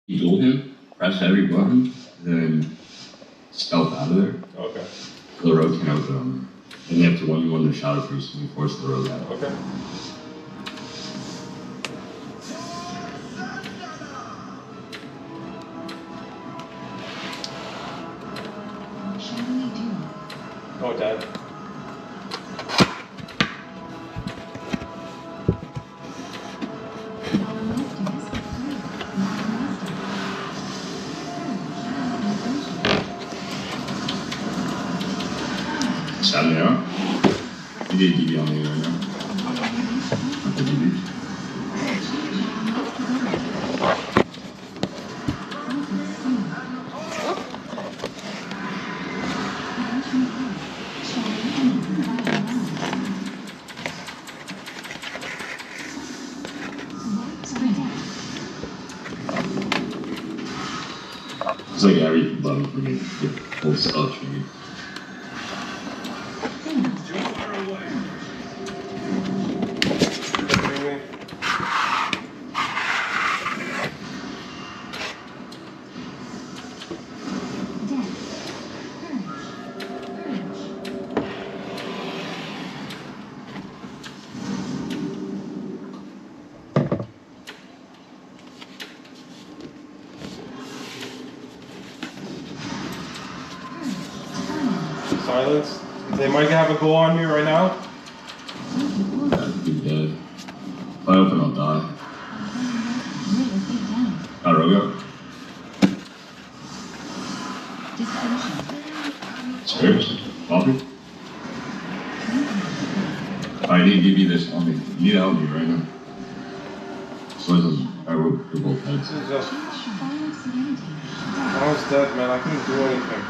You duel him, press every button, then stealth out of there. Okay. The rogue can open them. And you have to 1v1 the shadow priest and you force the rogue out. Okay. Oh, Dad. Stand me out. You did DB on me right now. Not the DB. It's like every button for me. The whole stuff for me. Silence. They might have a go on me right now. I'd be dead. If I open, I'll die. Got a rogue up. Stairs? Coffee? I need to give you this on me. You need to help me right now. So I will your both heads. I was dead, man. I couldn't do anything.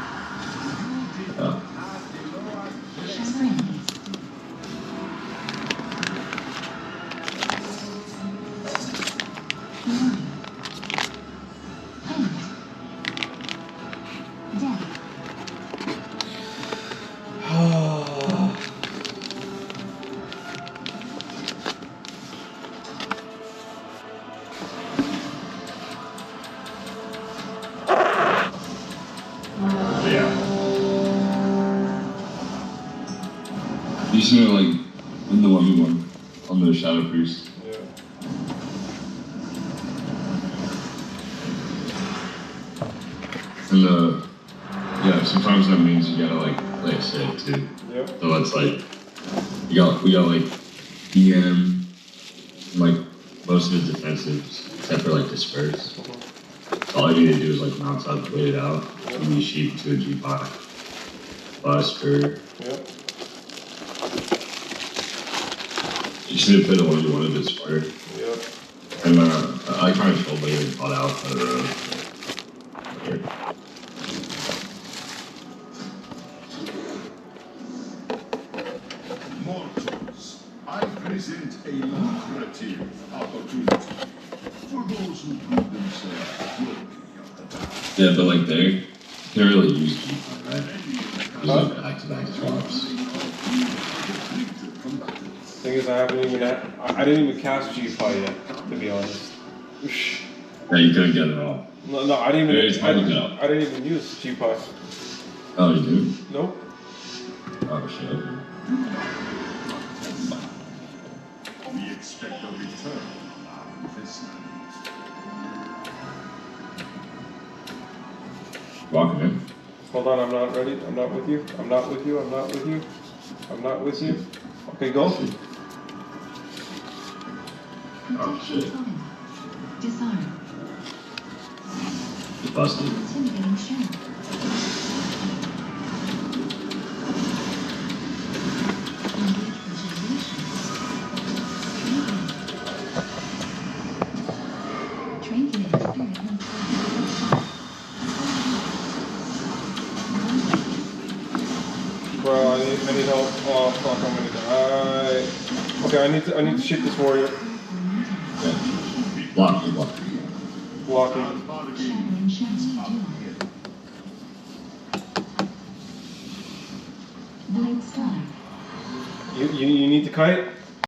Yeah. You see me like in the 1v1 on the shadow priest. Yeah. And yeah, sometimes that means you gotta like play it safe too. Yep. So it's like we got like DM, like most of the defensives except for like disperse. So all I need to do is like mount up, wait it out, and you sheep to a G5. Buster. Yep. You should have put the one you wanted to spark. Yep. And I kind of told later and caught out for the road. Okay. Mortals, I present a lucrative opportunity for those who prove themselves worthy of the task. Yeah, but like they can't really use G5, right? There's like back-to-back swaps. Thing is, I didn't even cast G5 yet, to be honest. Yeah, you couldn't get it all. No, I didn't even. I didn't even use G5. Oh, you do? Nope. Oh shit. We expect a return on this night. Walking in. Hold on, I'm not ready. I'm not with you. I'm not with you. I'm not with you. I'm not with you. Okay, go. Oh shit. Disarm. It's busted. Intimidating shell. Bro, I need help. Oh fuck, I'm gonna die. Okay, I need to shoot this warrior. Yeah. Block. Blocking. You need to kite?